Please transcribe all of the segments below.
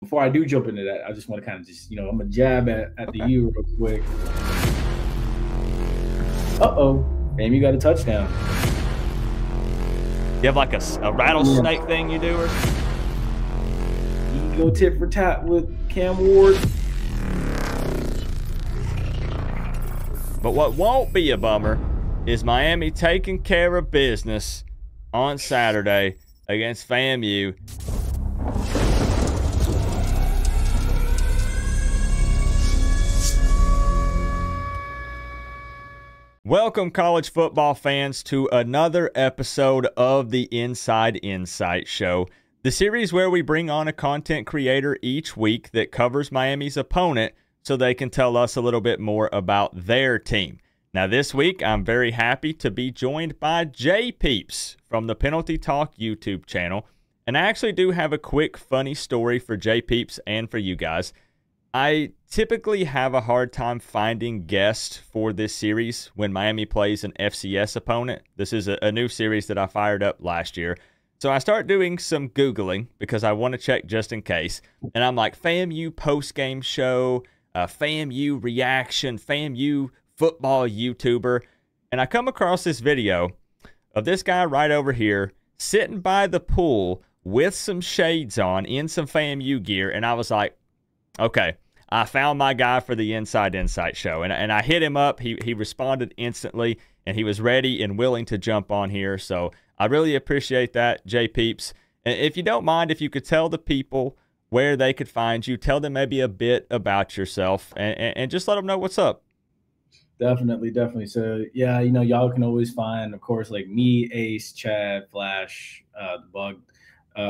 before I do jump into that, I just want to kind of just, I'm going to jab at the U real quick. Uh-oh. FAMU got a touchdown. You have like a rattlesnake thing you do, or you can go tit for tat with Cam Ward. But what won't be a bummer is Miami taking care of business on Saturday against FAMU. Welcome, college football fans, to another episode of the Inside Insight Show, the series where we bring on a content creator each week that covers Miami's opponent so they can tell us a little bit more about their team. Now, this week, I'm very happy to be joined by JPeeps from the Penalty Talk YouTube channel. And I actually do have a quick, funny story for JPeeps and for you guys. I typically have a hard time finding guests for this series when Miami plays an FCS opponent. This is a new series that I fired up last year. So I start doing some Googling because I want to check just in case. And I'm like, FAMU postgame show, FAMU reaction, FAMU football YouTuber. And I come across this video of this guy right over here sitting by the pool with some shades on in some FAMU gear. And I was like, okay, I found my guy for the Inside Insight Show, and I hit him up. He responded instantly, and he was ready and willing to jump on here. So I really appreciate that, JPeeps. And if you don't mind, if you could tell the people where they could find you, tell them maybe a bit about yourself, and just let them know what's up. Definitely. So, yeah, y'all can always find, of course, like me, Ace, Chad, Flash, the Bug,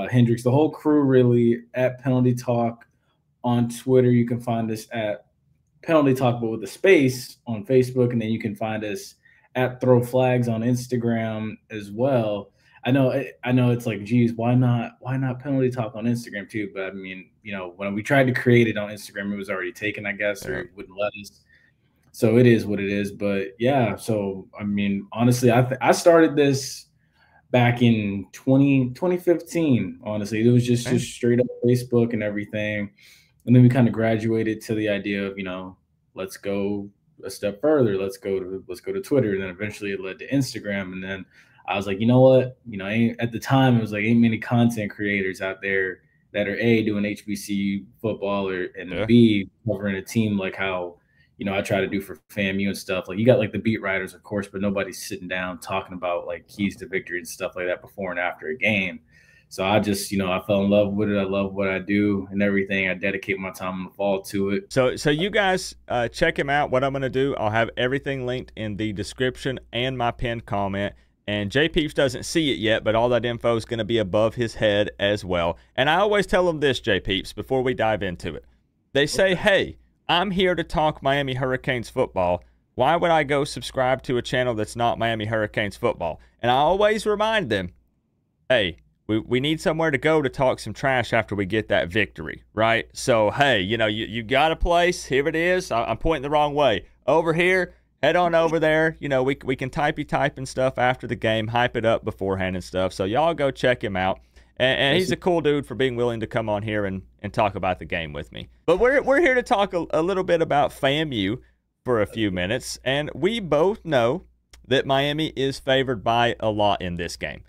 Hendrix, the whole crew, really, at Penalty Talk. On Twitter, you can find us at Penalty Talk, but with a space on Facebook, and then you can find us at Throw Flags on Instagram as well. I know it's like, geez, why not Penalty Talk on Instagram too? But I mean, when we tried to create it on Instagram, it was already taken, I guess, or it wouldn't let us. So it is what it is. But yeah, so I mean, honestly, I started this back in 2015. Honestly, it was just straight up Facebook and everything. And then we kind of graduated to the idea of, let's go a step further. Let's go to Twitter. And then eventually it led to Instagram. And then I was like, you know what? At the time, it was like, ain't many content creators out there that are A, doing HBCU football, and B, covering a team like how, I try to do for FAMU and stuff. Like, you got like the beat writers, of course, but nobody's sitting down talking about like keys to victory and stuff like that before and after a game. So I just, I fell in love with it. I love what I do and everything. I dedicate my time in the fall to it. So you guys check him out. What I'm going to do, I'll have everything linked in the description and my pinned comment. And JPeeps doesn't see it yet, but all that info is going to be above his head as well. And I always tell them this, JPeeps, before we dive into it. They say, hey, I'm here to talk Miami Hurricanes football. Why would I go subscribe to a channel that's not Miami Hurricanes football? And I always remind them, hey, we need somewhere to go to talk some trash after we get that victory, right? So, hey, you got a place. Here it is. I'm pointing the wrong way. Over here, head on over there. We can type and stuff after the game, hype it up beforehand and stuff. So y'all go check him out. And he's a cool dude for being willing to come on here and talk about the game with me. But we're here to talk a little bit about FAMU for a few minutes. And we both know that Miami is favored by a lot in this game.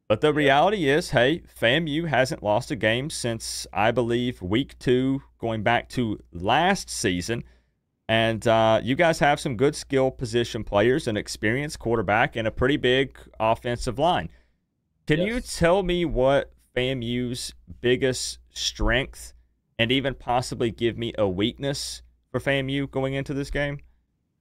But the reality is, hey, FAMU hasn't lost a game since, I believe, week 2, going back to last season. And you guys have some good skill position players, an experienced quarterback, and a pretty big offensive line. Can you tell me what FAMU's biggest strength and even possibly give me a weakness for FAMU going into this game?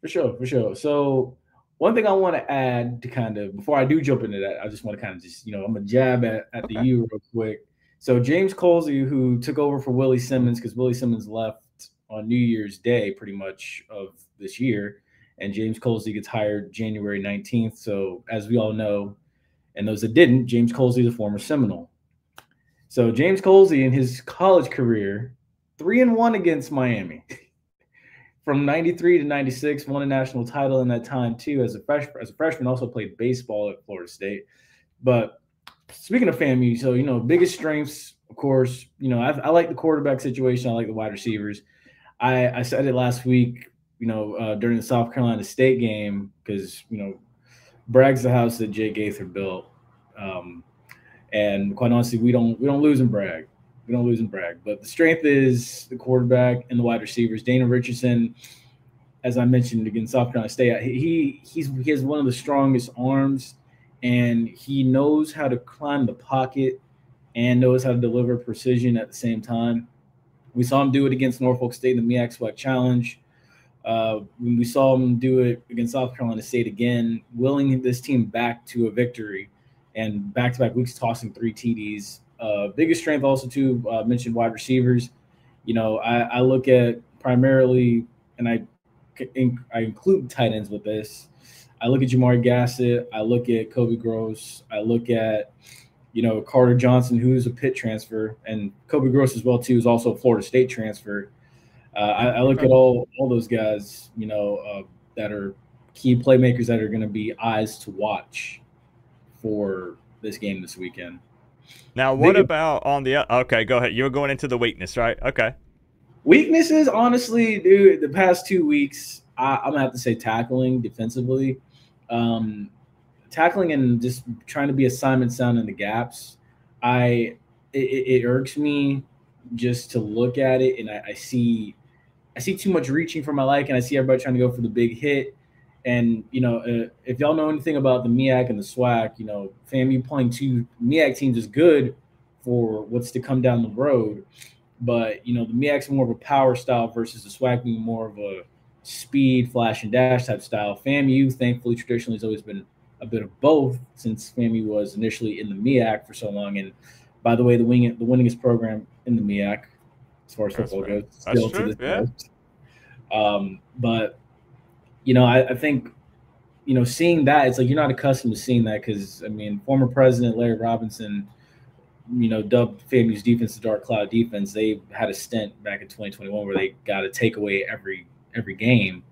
For sure. So one thing I want to add to kind of, before I do jump into that, I just want to kind of just, I'm going to jab at the U real quick. So James Colsey, who took over for Willie Simmons, because Willie Simmons left on New Year's Day pretty much of this year, and James Colsey gets hired January 19th. So as we all know, and those that didn't, James Colsey is a former Seminole. So James Colsey in his college career, 3-1 against Miami. From 93 to 96, won a national title in that time too. As a freshman, also played baseball at Florida State. But speaking of FAMU, so biggest strengths of course, I like the quarterback situation. I like the wide receivers. I said it last week, during the South Carolina State game, because Bragg's the house that Jake Gaither built. Um, and quite honestly, we don't lose in Bragg. We don't lose in Bragg. But the strength is the quarterback and the wide receivers. Dana Richardson, as I mentioned against South Carolina State, he has one of the strongest arms, and he knows how to climb the pocket and knows how to deliver precision at the same time. We saw him do it against Norfolk State in the MEAC SWAC Challenge. When we saw him do it against South Carolina State again, willing this team back to a victory, and back-to-back weeks tossing 3 TDs. Biggest strength also too, mentioned wide receivers. I look at primarily, and I include tight ends with this. I look at Jamari Gassett. I look at Kobe Gross. I look at Carter Johnson, who's a Pitt transfer, and Kobe Gross as well too, is also a Florida State transfer. I look at all those guys, that are key playmakers that are going to be eyes to watch for this game this weekend. Now, what about on the? Okay, go ahead. You were going into the weakness, right? Okay. Weaknesses, honestly, dude. The past 2 weeks, I'm gonna have to say tackling defensively, tackling and just trying to be assignment sound in the gaps. It irks me just to look at it, and I see too much reaching for my liking. I see everybody trying to go for the big hit. And, if y'all know anything about the MEAC and the SWAC, FAMU playing 2 MEAC teams is good for what's to come down the road. But, the MEAC's more of a power style versus the SWAC being more of a speed, flash, and dash type style. FAMU, thankfully, traditionally has always been a bit of both, since FAMU was initially in the MEAC for so long. And by the way, the winningest program in the MEAC as far as football goes, still to this day. But I think seeing that, it's like you're not accustomed to seeing that, because former president Larry Robinson, dubbed FAMU's defense the dark cloud defense. They had a stint back in 2021 where they got to take away every game,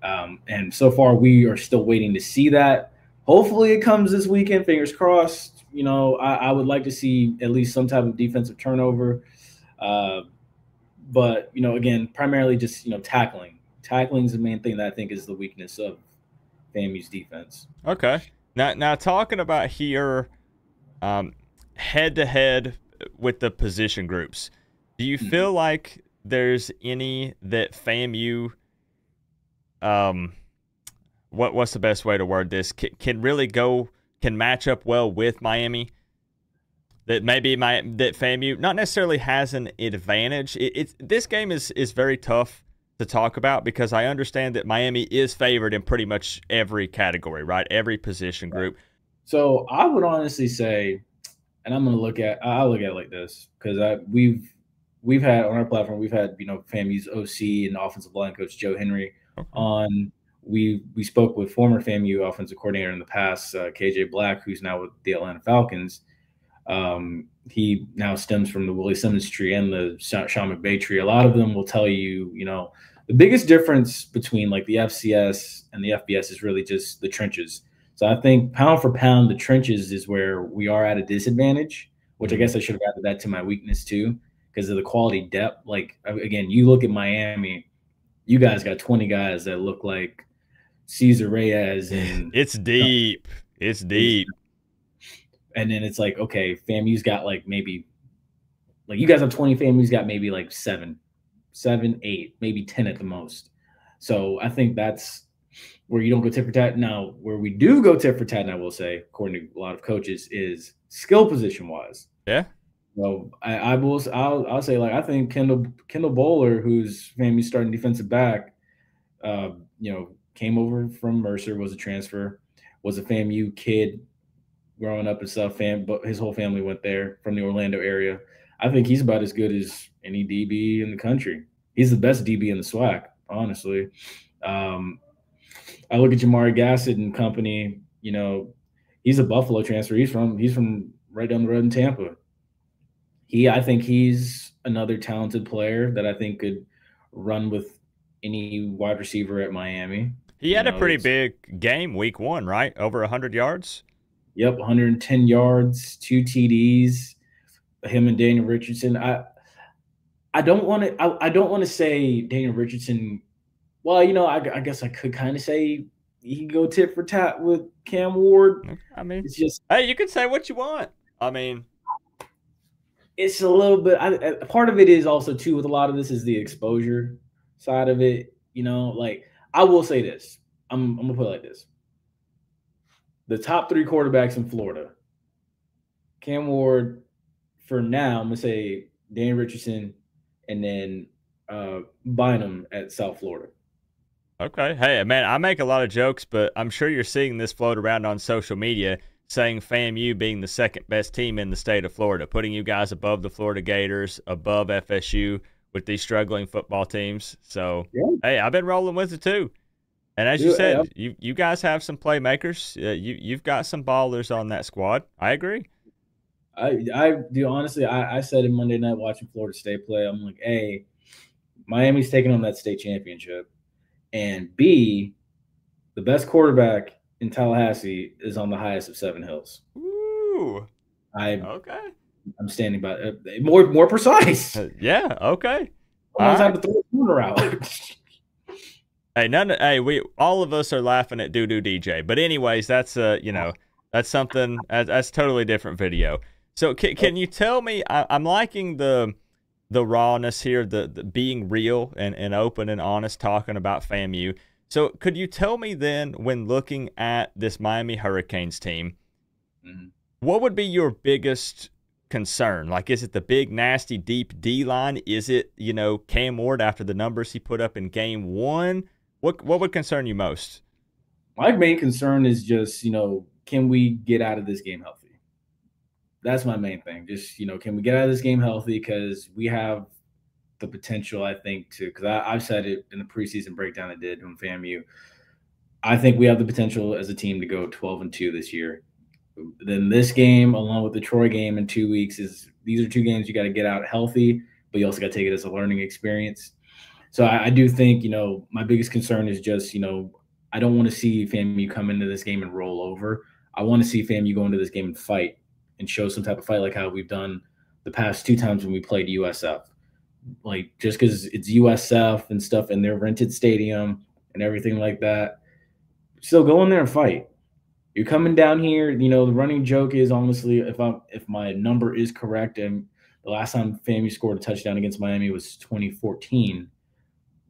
and so far we are still waiting to see that. Hopefully it comes this weekend, fingers crossed. I would like to see at least some type of defensive turnover, but again, primarily just tackling. Tackling is the main thing that I think is the weakness of FAMU's defense. Okay. Now talking about here, head to head with the position groups, do you feel like there's any that FAMU, what's the best way to word this, can match up well with Miami? That maybe that FAMU not necessarily has an advantage. This game is very tough to talk about, because I understand that Miami is favored in pretty much every category, right? Every position group. So I would honestly say, and I'll look at it like this, because we've had on our platform, we've had FAMU's OC and offensive line coach Joe Henry on. We spoke with former FAMU offensive coordinator in the past, KJ Black, who's now with the Atlanta Falcons. He now stems from the Willie Simmons tree and the Sean McVay tree. A lot of them will tell you, the biggest difference between like the FCS and the FBS is really just the trenches. So I think pound for pound, the trenches is where we are at a disadvantage, which I guess I should have added that to my weakness too, because of the quality depth. Like, again, you look at Miami, you guys got 20 guys that look like Cesar Reyes. And it's deep. It's deep. And then it's like, okay, FAMU's got maybe you guys have 20, FAMU's got maybe 7, 8, maybe 10 at the most. So I think that's where you don't go tit for tat. Now, where we do go tit for tat, and I will say, according to a lot of coaches, is skill position wise. Yeah. So I'll say, I think Kendall Bowler, who's FAMU's starting defensive back, came over from Mercer, was a transfer, was a FAMU kid growing up and stuff, but his whole family went there from the Orlando area. I think he's about as good as any DB in the country. He's the best DB in the SWAC, honestly. I look at Jamari Gassett and company. He's a Buffalo transfer. He's from right down the road in Tampa. I think he's another talented player that I think could run with any wide receiver at Miami. He had a pretty big game week 1, right? Over 100 yards. Yep, 110 yards, 2 TDs. him and Daniel Richardson. I don't want to. I don't want to say Daniel Richardson. Well, I guess I could kind of say he can go tit for tat with Cam Ward. I mean, It's just hey, you can say what you want. I mean, it's a little bit. Part of it is also too with a lot of this is the exposure side of it. Like I will say this. I'm gonna put it like this: the top 3 quarterbacks in Florida, Cam Ward. For now, I'm gonna say Dan Richardson, and then Bynum at South Florida. okay. Hey, man, I make a lot of jokes, but I'm sure you're seeing this float around on social media saying FAMU being the second best team in the state of Florida, putting you guys above the Florida Gators, above FSU with these struggling football teams. So, Yeah. hey, I've been rolling with it too. And as you Dude, hey, said, you guys have some playmakers. You've got some ballers on that squad. I agree. I do honestly. I said it Monday night watching Florida State play. I'm like, hey, Miami's taking on that state championship, and B, the best quarterback in Tallahassee is on the highest of 7 hills. Ooh. I Okay. I'm standing by more precise. Yeah. Okay. Almost All had right. to throw a corner out. Hey, we all of us are laughing at Doo Doo DJ. But anyways, that's that's something that's totally different video. So can you tell me? I'm liking the rawness here, the being real and open and honest, talking about FAMU. So could you tell me then, when looking at this Miami Hurricanes team, what would be your biggest concern? Like, is it the big, nasty, deep D line? Is it, Cam Ward after the numbers he put up in game 1? What would concern you most? My main concern is just, can we get out of this game healthy? That's my main thing. Just, can we get out of this game healthy? Because we have the potential, I think, because I've said it in the preseason breakdown I did on FAMU. I think we have the potential as a team to go 12-2 this year. Then this game, along with the Troy game in 2 weeks, these are 2 games you got to get out healthy, but you also got to take it as a learning experience. So I do think, my biggest concern is just, I don't want to see FAMU come into this game and roll over. I want to see FAMU go into this game and fight and show some type of fight like how we've done the past 2 times when we played USF. Like, just because it's USF and stuff in their rented stadium and everything like that, still go in there and fight. You're coming down here, the running joke is, honestly, if my number is correct, and the last time FAMU scored a touchdown against Miami was 2014.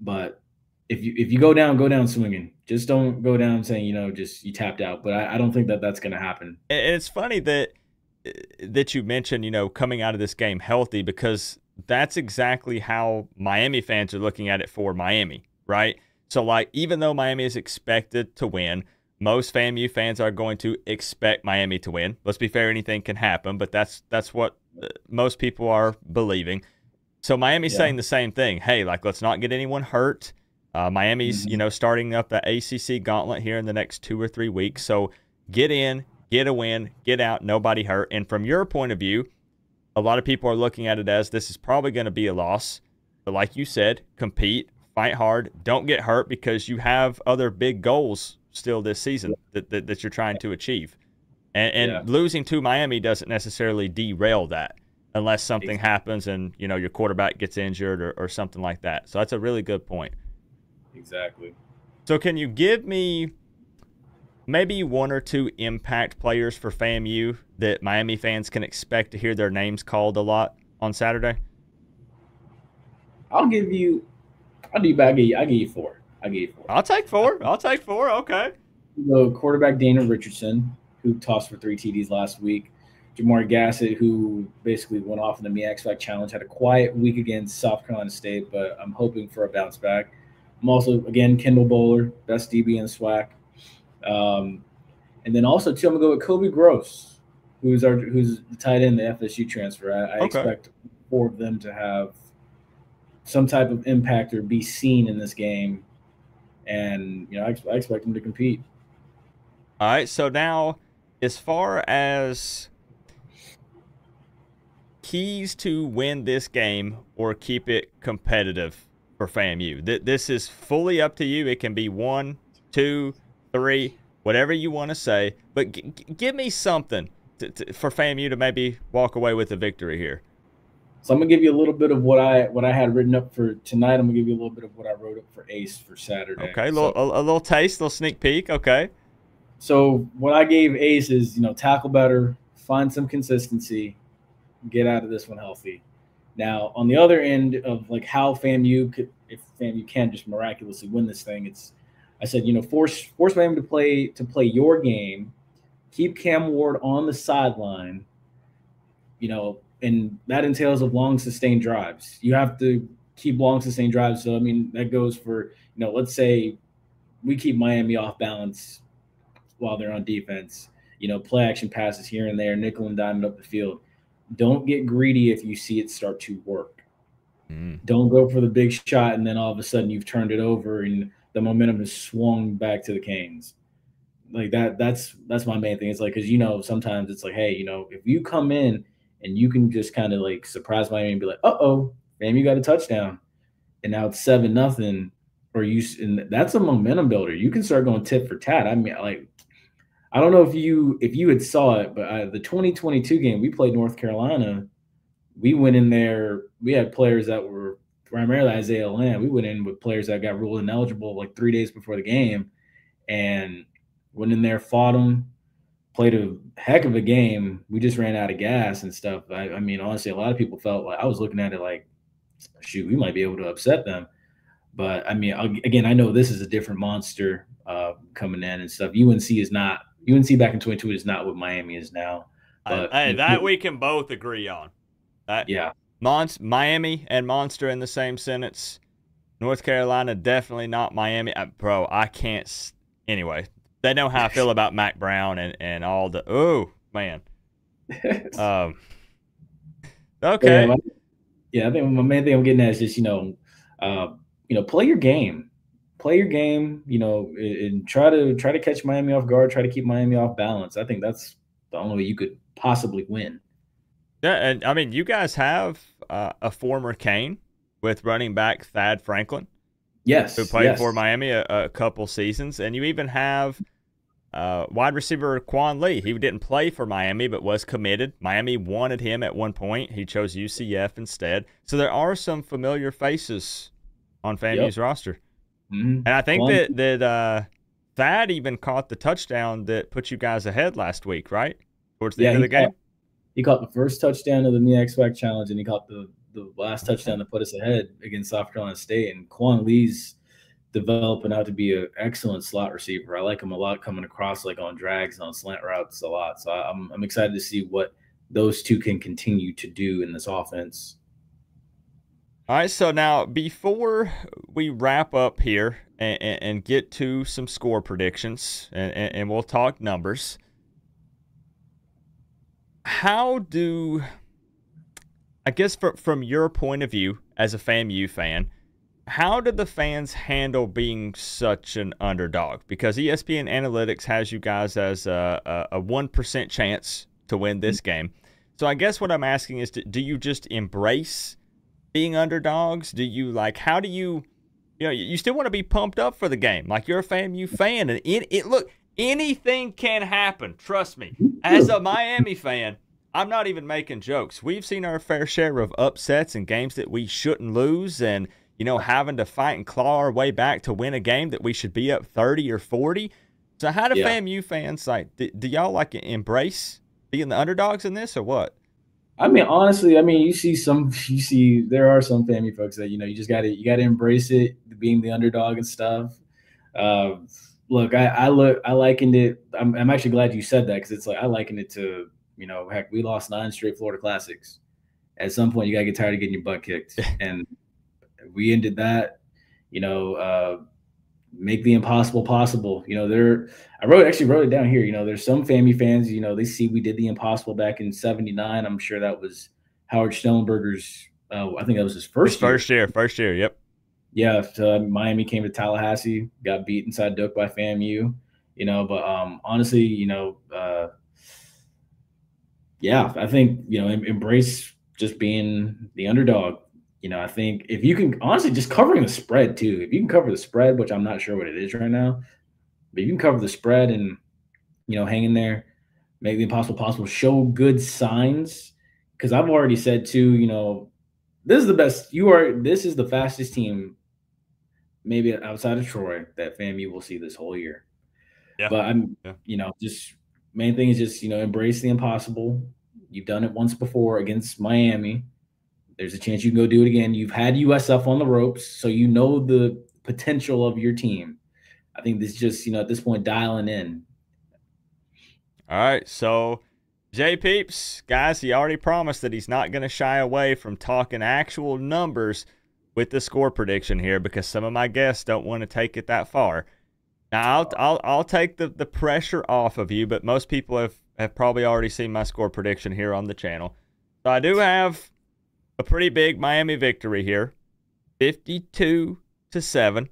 But if you go down swinging. Just don't go down saying, just you tapped out. But I don't think that's going to happen. And it's funny that you mentioned, coming out of this game healthy, because that's exactly how Miami fans are looking at it for Miami, right? So, like, even though Miami is expected to win, most FAMU fans are going to expect Miami to win. Let's be fair, anything can happen, but that's what most people are believing. So Miami's saying the same thing. Hey, like, let's not get anyone hurt. Miami's, starting up the ACC gauntlet here in the next 2 or 3 weeks. So get in, get a win, get out, nobody hurt. And from your point of view, a lot of people are looking at it as this is probably going to be a loss. But like you said, compete, fight hard, don't get hurt, because you have other big goals still this season that you're trying to achieve. And losing to Miami doesn't necessarily derail that, unless something happens and, your quarterback gets injured or something like that. So that's a really good point. Exactly. So can you give me maybe 1 or 2 impact players for FAMU that Miami fans can expect to hear their names called a lot on Saturday? I'll give you 4. I'll give you 4. I'll take 4. Okay. The quarterback, Daniel Richardson, who tossed for 3 TDs last week. Jamar Gassett, who basically went off in the MEAC Challenge, had a quiet week against South Carolina State, but I'm hoping for a bounce back. I'm also, again, Kendall Bowler, best DB in SWAC. And then also, too, I'm going to go with Kobe Gross, who's the tight end, the FSU transfer. I expect 4 of them to have some type of impact or be seen in this game. And, I expect them to compete. All right, so now, as far as keys to win this game or keep it competitive for FAMU, this is fully up to you. It can be 1, 2, 3, whatever you want to say. But give me something for FAMU to maybe walk away with a victory here? So I'm gonna give you a little bit of what I had written up for tonight. I'm gonna give you a little bit of what I wrote up for Ace for Saturday. Okay, So a little taste, a little sneak peek. Okay. so what I gave Ace is, tackle better, find some consistency, get out of this one healthy. Now, on the other end of like how FAMU could, if FAMU can just miraculously win this thing, I said, force FAMU to play your game, keep Cam Ward on the sideline, and that entails of long sustained drives. You have to keep long sustained drives. So I mean that goes for, let's say we keep Miami off balance while they're on defense. Play action passes here and there, nickel and dime up the field. Don't get greedy if you see it start to work. Don't go for the big shot and then all of a sudden you've turned it over and the momentum has swung back to the Canes. Like that's my main thing. It's like, because sometimes it's like, hey, if you come in and you can just kind of like surprise Miami and be like, man, you got a touchdown, and now it's 7-0, and that's a momentum builder. You can start going tit for tat. I mean, like, I don't know if you had saw it, but the 2022 game we played North Carolina, we went in there. We had players that were primarily Isaiah Lamb. We went in with players that got ruled ineligible like 3 days before the game, and went in there, fought them, played a heck of a game. We just ran out of gas and stuff. I mean, honestly, a lot of people felt like, I was looking at it like, shoot, we might be able to upset them. But I mean, again, I know this is a different monster coming in and stuff. UNC back in 22 is not what Miami is now. But Hey, that we can both agree on. Yeah. Miami and monster in the same sentence. North Carolina, definitely not Miami. Bro, I can't. Anyway, they know how I feel about Mac Brown and all the. Oh, man. Okay. Yeah, I think my main thing I'm getting at is just, play your game. Play your game, and try to catch Miami off guard, try to keep Miami off balance. I think that's the only way you could possibly win. Yeah, and I mean, you guys have a former Cane with running back Thad Franklin. Yes. Who played for Miami a couple seasons. And you even have wide receiver Quan Lee. He didn't play for Miami, but was committed. Miami wanted him at one point. He chose UCF instead. So there are some familiar faces on FAMU's roster. Mm-hmm. And I think that Thad even caught the touchdown that put you guys ahead last week, right? Towards the end of the game. He caught the first touchdown of the MEAC Challenge, and he caught the last touchdown to put us ahead against South Carolina State. And Quan Lee's developing out to be an excellent slot receiver. I like him a lot coming across like on drags and on slant routes a lot. So I'm excited to see what those two can continue to do in this offense. All right, so now before we wrap up here and get to some score predictions and we'll talk numbers, how do, I guess from your point of view as a FAMU fan, how did the fans handle being such an underdog? Because ESPN Analytics has you guys as a 1% chance to win this game. So I guess what I'm asking is, do you just embrace being underdogs? Do you how do you still want to be pumped up for the game? Like, you're a FAMU fan, and look, anything can happen. Trust me. As a Miami fan, I'm not even making jokes. We've seen our fair share of upsets and games that we shouldn't lose, and having to fight and claw our way back to win a game that we should be up 30 or 40. So how do FAMU fans do y'all embrace being the underdogs in this, or what? I mean, honestly, you see there are some FAMU folks that, you just gotta embrace it, being the underdog and stuff. Look, I likened it. I'm actually glad you said that, because it's like, I likened it to, heck, we lost 9 straight Florida Classics. At some point, you gotta get tired of getting your butt kicked, and we ended that. Make the impossible possible. I wrote it down here. There's some FAMU fans, they see we did the impossible back in '79. I'm sure that was Howard Schnellenberger's. I think that was his first year. First year. Yep. Yeah. So Miami came to Tallahassee, got beat inside Duke by FAMU. But honestly, yeah, I think embrace just being the underdog. I think if you can, honestly, just covering the spread too. If you can cover the spread, which I'm not sure what it is right now, but you can cover the spread and hang in there. make the impossible possible, show good signs. Because I've already said too, this is the best. This is the fastest team, maybe outside of Troy, that FAMU will see this whole year. Yeah. But Yeah. just main thing is just embrace the impossible. You've done it once before against Miami. There's a chance you can go do it again. You've had USF on the ropes, so you know the potential of your team. I think this just at this point dialing in. All right, so JPeeps, guys, he already promised that he's not going to shy away from talking actual numbers with the score prediction here because some of my guests don't want to take it that far. Now, I'll take the pressure off of you, but most people have probably already seen my score prediction here on the channel. So I do have a pretty big Miami victory here, 52-7.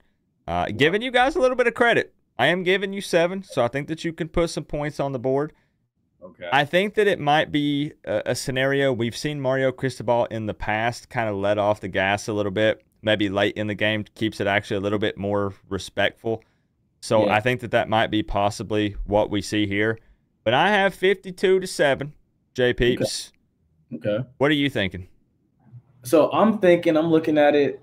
Giving you guys a little bit of credit. I am giving you 7, so I think that you can put some points on the board. Okay. I think that it might be a scenario. We've seen Mario Cristobal in the past kind of let off the gas a little bit, maybe late in the game, keeps it actually a little bit more respectful. So Yeah. I think that might be possibly what we see here. But I have 52-7, JPeeps. Okay. What are you thinking? So I'm looking at it.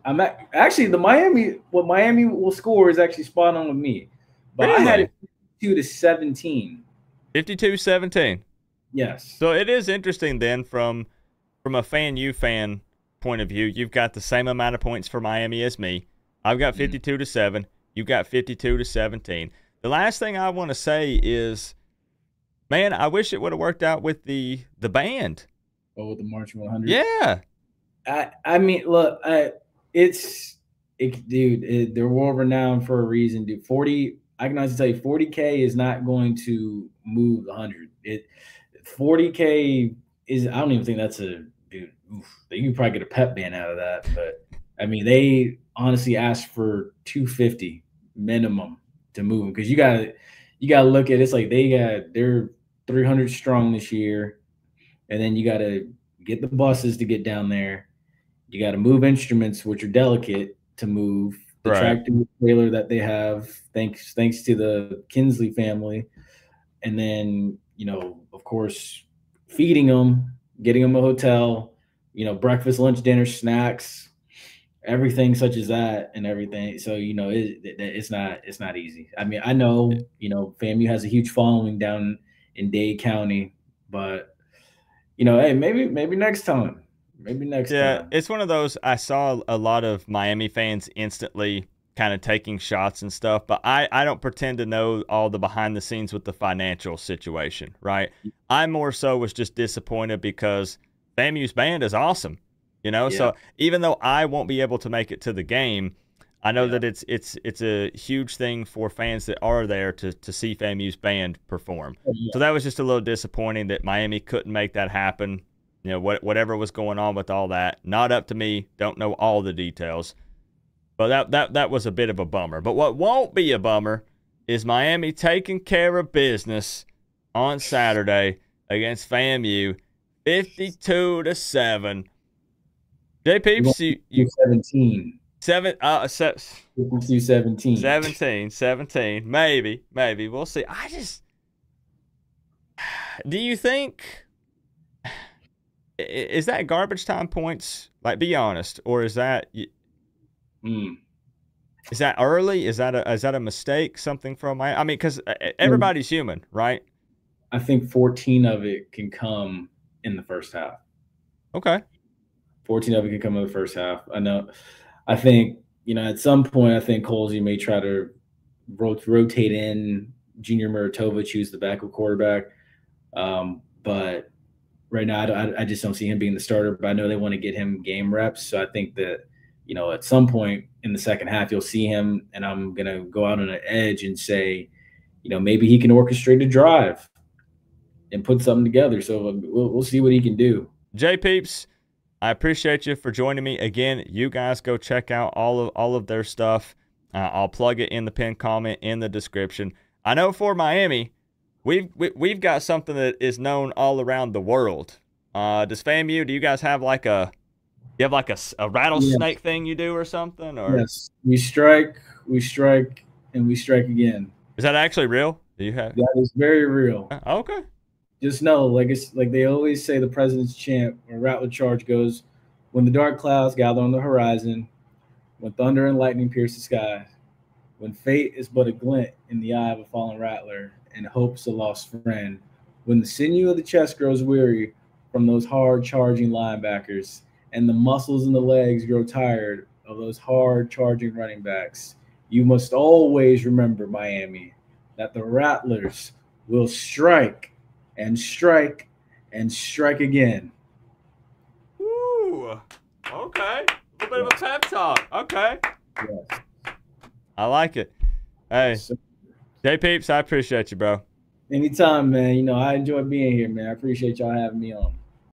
Actually what Miami will score is actually spot on with me. But Really? I had it 52-17. 52-17. Yes. So it is interesting then from a fan point of view. You've got the same amount of points for Miami as me. I've got 52-7. You've got 52-17. The last thing I want to say is, man, I wish it would have worked out with the band. Oh, with the March 100. Yeah. I mean, look, dude, they're world renowned for a reason, dude. I can honestly tell you, 40K is not going to move 100. 40K is, I don't even think that's dude. You can probably get a pep band out of that, but I mean, they honestly asked for 250 minimum to move them because you gotta look at it. It's like they're 300 strong this year, and then you gotta get the buses to get down there. You got to move instruments, which are delicate to move. The tractor trailer that they have, thanks to the Kinsley family, and then of course, feeding them, getting them a hotel, breakfast, lunch, dinner, snacks, everything such as that, and everything. So it's not easy. I mean, I know FAMU has a huge following down in Dade County, but hey, maybe next time. Maybe next time. Yeah, it's one of those. I saw a lot of Miami fans instantly kind of taking shots and stuff, but I don't pretend to know all the behind the scenes with the financial situation, right? I more so was just disappointed because FAMU's band is awesome, Yeah. So even though I won't be able to make it to the game, I know that it's a huge thing for fans that are there to see FAMU's band perform. So that was just a little disappointing that Miami couldn't make that happen. Whatever was going on with all that, not up to me. Don't know all the details, but that was a bit of a bummer. But what won't be a bummer is Miami taking care of business on Saturday against FAMU, 52-7. JPeeps, you 17. 17. 17. Maybe. We'll see. Do you think? Is that garbage time points? Like, be honest, or is that is that early? Is that a mistake? Something from my? I mean, because everybody's human, right? I think 14 of it can come in the first half. Okay. 14 of it can come in the first half. I know. I think at some point, I think Colsey may try to rotate in Junior Muratovich, who's the backup quarterback, but. Right now, I just don't see him being the starter, but I know they want to get him game reps. So I think that, at some point in the second half, you'll see him, and I'm going to go out on an edge and say, maybe he can orchestrate a drive and put something together. So we'll see what he can do. JPeeps, I appreciate you for joining me again. You guys go check out all of their stuff. I'll plug it in the pinned comment in the description. I know for Miami, We've got something that is known all around the world. Does FAMU? Do you guys have like a rattlesnake thing you do or something? Or yes, we strike, and we strike again. Is that actually real? Do you have? That is very real. Okay. just know, like it's like they always say, the president's chant or Rattler charge goes, when the dark clouds gather on the horizon, when thunder and lightning pierce the sky, when fate is but a glint in the eye of a fallen rattler, and hope's a lost friend, when the sinew of the chest grows weary from those hard charging linebackers, and the muscles in the legs grow tired of those hard charging running backs, you must always remember, Miami, that the Rattlers will strike and strike and strike again. Ooh, okay. A little bit of a Yes, pep talk. Okay. yes. I like it. Hey, So, JPeeps, I appreciate you, bro. anytime, man. I enjoy being here, man. I appreciate y'all having me on.